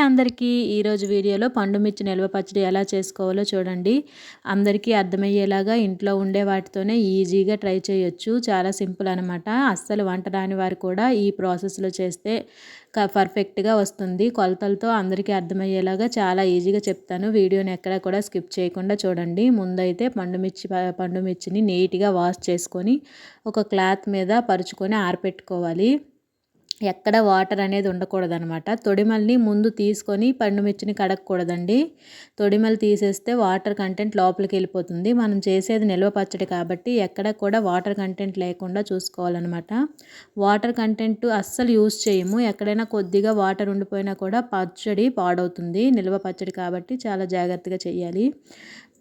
అందరికీ ఈరోజు వీడియోలో పండు మిర్చి నిల్వ పచ్చడి ఎలా చేసుకోవాలో చూడండి. అందరికీ అర్థమయ్యేలాగా ఇంట్లో ఉండే వాటితోనే ఈజీగా ట్రై చేయొచ్చు. చాలా సింపుల్ అనమాట. అస్సలు వంట రాని వారు కూడా ఈ ప్రాసెస్లో చేస్తే పర్ఫెక్ట్గా వస్తుంది. కొలతలతో అందరికీ అర్థమయ్యేలాగా చాలా ఈజీగా చెప్తాను. వీడియోని ఎక్కడ కూడా స్కిప్ చేయకుండా చూడండి. ముందైతే పండు మిర్చిని నీట్గా వాష్ చేసుకొని ఒక క్లాత్ మీద పరుచుకొని ఆరపెట్టుకోవాలి. ఎక్కడ వాటర్ అనేది ఉండకూడదనమాట. తొడిమల్ని ముందు తీసుకొని పండుమిర్చిని కడగకూడదండి. తొడిమలు తీసేస్తే వాటర్ కంటెంట్ లోపలికి వెళ్ళిపోతుంది. మనం చేసేది నిల్వ పచ్చడి కాబట్టి ఎక్కడ కూడా వాటర్ కంటెంట్ లేకుండా చూసుకోవాలన్నమాట. వాటర్ కంటెంట్ అస్సలు యూజ్ చేయము. ఎక్కడైనా కొద్దిగా వాటర్ ఉండిపోయినా కూడా పచ్చడి పాడవుతుంది. నిల్వ పచ్చడి కాబట్టి చాలా జాగ్రత్తగా చేయాలి.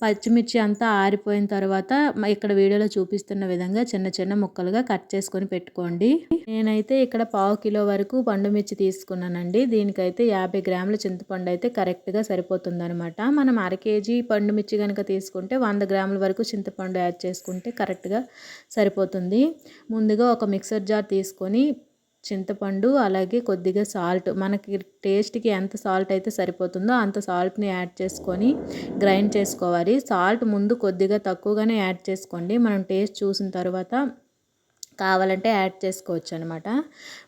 పచ్చిమిర్చి అంతా ఆరిపోయిన తర్వాత ఇక్కడ వీడియోలో చూపిస్తున్న విధంగా చిన్న చిన్న ముక్కలుగా కట్ చేసుకొని పెట్టుకోండి. నేనైతే ఇక్కడ 1/2 కిలో వరకు పండుమిర్చి తీసుకున్నానండి. దీనికైతే 50 గ్రాముల చింతపండు అయితే కరెక్ట్గా సరిపోతుందనమాట. మనం 1/2 కేజీ పండుమిర్చి కనుక తీసుకుంటే 100 గ్రాముల వరకు చింతపండు యాడ్ చేసుకుంటే కరెక్ట్గా సరిపోతుంది. ముందుగా ఒక మిక్సర్ జార్ తీసుకొని చింతపండు అలాగే కొద్దిగా సాల్ట్, మనకి టేస్ట్కి ఎంత సాల్ట్ అయితే సరిపోతుందో అంత సాల్ట్ని యాడ్ చేసుకొని గ్రైండ్ చేసుకోవాలి. సాల్ట్ ముందు కొద్దిగా తక్కువగానే యాడ్ చేసుకోండి. మనం టేస్ట్ చూసిన తర్వాత కావాలంటే యాడ్ చేసుకోవచ్చు అనమాట.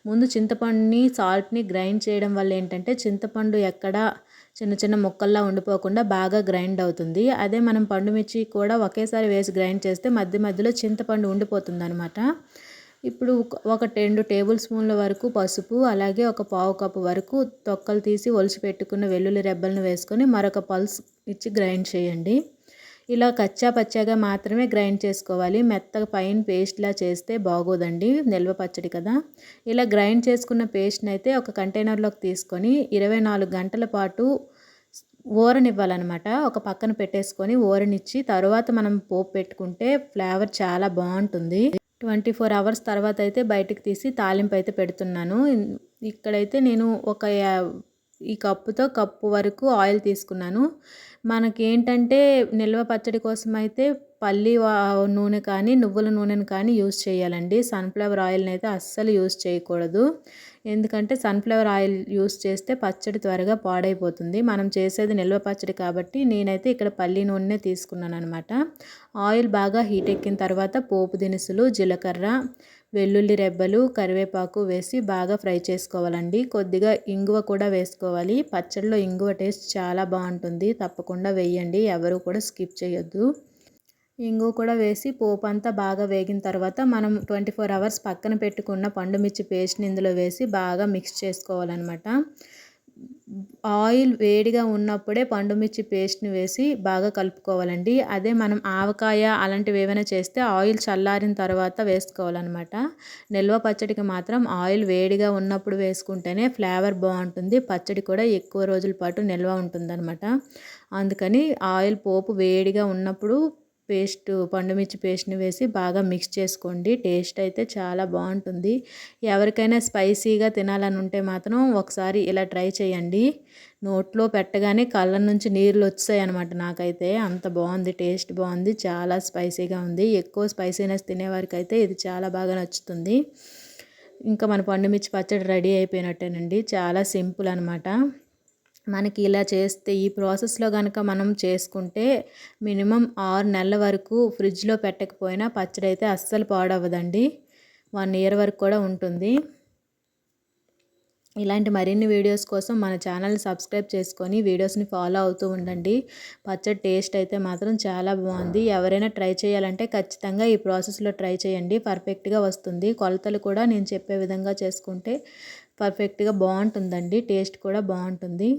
ముందు చింతపండుని సాల్ట్ని గ్రైండ్ చేయడం వల్ల ఏంటంటే చింతపండు ఎక్కడ చిన్న చిన్న ముక్కల్లా ఉండిపోకుండా బాగా గ్రైండ్ అవుతుంది. అదే మనం పండుమిర్చి కూడా ఒకేసారి వేసి గ్రైండ్ చేస్తే మధ్య మధ్యలో చింతపండు ఉండిపోతుంది అనమాట. ఇప్పుడు ఒక 2 టేబుల్ స్పూన్ల వరకు పసుపు, అలాగే ఒక 1/2 కప్పు వరకు తొక్కలు తీసి ఒలిచి పెట్టుకున్న వెల్లుల్లి రెబ్బలను వేసుకొని మరొక పల్స్ ఇచ్చి గ్రైండ్ చేయండి. ఇలా కచ్చా పచ్చాగా మాత్రమే గ్రైండ్ చేసుకోవాలి. మెత్తగా పైన పేస్ట్లా చేస్తే బాగోదండి, నిల్వ పచ్చడి కదా. ఇలా గ్రైండ్ చేసుకున్న పేస్ట్ని అయితే ఒక కంటైనర్లోకి తీసుకొని 24 గంటల పాటు ఊరనివ్వాలన్నమాట. ఒక పక్కన పెట్టేసుకొని ఊరనిచ్చి తర్వాత మనం పోపు పెట్టుకుంటే ఫ్లేవర్ చాలా బాగుంటుంది. 24 అవర్స్ తర్వాత అయితే బయటికి తీసి తాలింపు అయితే పెడుతున్నాను. ఇక్కడైతే నేను ఈ కప్పుతో కప్పు వరకు ఆయిల్ తీసుకున్నాను. మనకేంటంటే నిల్వ పచ్చడి కోసం అయితే పల్లి నూనె కానీ నువ్వుల నూనెను కానీ యూజ్ చేయాలండి. సన్ఫ్లవర్ ఆయిల్ని అయితే అస్సలు యూజ్ చేయకూడదు. ఎందుకంటే సన్ఫ్లవర్ ఆయిల్ యూజ్ చేస్తే పచ్చడి త్వరగా పాడైపోతుంది. మనం చేసేది నిల్వ పచ్చడి కాబట్టి నేనైతే ఇక్కడ పల్లి నూనెనే తీసుకున్నాను అనమాట. ఆయిల్ బాగా హీట్ ఎక్కిన తర్వాత పోపు దినుసులు, జీలకర్ర, వెల్లుల్లి రెబ్బలు, కరివేపాకు వేసి బాగా ఫ్రై చేసుకోవాలండి. కొద్దిగా ఇంగువ కూడా వేసుకోవాలి. పచ్చడిలో ఇంగువ టేస్ట్ చాలా బాగుంటుంది. తప్పకుండా వేయండి, ఎవరు కూడా స్కిప్ చేయొద్దు. ఇంగువ కూడా వేసి పోపు అంతా బాగా వేగిన తర్వాత మనం 24 అవర్స్ పక్కన పెట్టుకున్న పండుమిర్చి పేస్ట్ని ఇందులో వేసి బాగా మిక్స్ చేసుకోవాలన్నమాట. ఆయిల్ వేడిగా ఉన్నప్పుడే పండుమిర్చి పేస్ట్ని వేసి బాగా కలుపుకోవాలండి. అదే మనం ఆవకాయ అలాంటివి ఏమైనా చేస్తే ఆయిల్ చల్లారిన తర్వాత వేసుకోవాలన్నమాట. నిల్వ పచ్చడికి మాత్రం ఆయిల్ వేడిగా ఉన్నప్పుడు వేసుకుంటేనే ఫ్లేవర్ బాగుంటుంది. పచ్చడి కూడా ఎక్కువ రోజుల పాటు నిల్వ ఉంటుందన్నమాట. అందుకని ఆయిల్ పోపు వేడిగా ఉన్నప్పుడు పండుమిర్చి పేస్ట్ని వేసి బాగా మిక్స్ చేసుకోండి. టేస్ట్ అయితే చాలా బాగుంటుంది. ఎవరికైనా స్పైసీగా తినాలని ఉంటే మాత్రం ఒకసారి ఇలా ట్రై చేయండి. నోట్లో పెట్టగానే కళ్ళ నుంచి నీళ్ళు వచ్చాయి అనమాట. నాకైతే అంత బాగుంది, టేస్ట్ బాగుంది, చాలా స్పైసీగా ఉంది. ఎక్కువ స్పైసీనెస్ తినేవారికి అయితే ఇది చాలా బాగా నచ్చుతుంది. ఇంకా మన పండుమిర్చి పచ్చడి రెడీ అయిపోయినట్టేనండి. చాలా సింపుల్ అనమాట. మనకి ఇలా చేస్తే ఈ ప్రాసెస్లో కనుక మనం చేసుకుంటే మినిమం 6 నెలల వరకు ఫ్రిడ్జ్లో పెట్టకపోయినా పచ్చడి అయితే అస్సలు పాడవదండి. 1 ఇయర్ వరకు కూడా ఉంటుంది. ఇలాంటి మరిన్ని వీడియోస్ కోసం మన ఛానల్ని సబ్స్క్రైబ్ చేసుకొని వీడియోస్ని ఫాలో అవుతూ ఉండండి. పచ్చడి టేస్ట్ అయితే మాత్రం చాలా బాగుంది. ఎవరైనా ట్రై చేయాలంటే ఖచ్చితంగా ఈ ప్రాసెస్లో ట్రై చేయండి. పర్ఫెక్ట్గా వస్తుంది. కొలతలు కూడా నేను చెప్పే విధంగా చేసుకుంటే పర్ఫెక్ట్గా బాగుంటుందండి. టేస్ట్ కూడా బాగుంటుంది.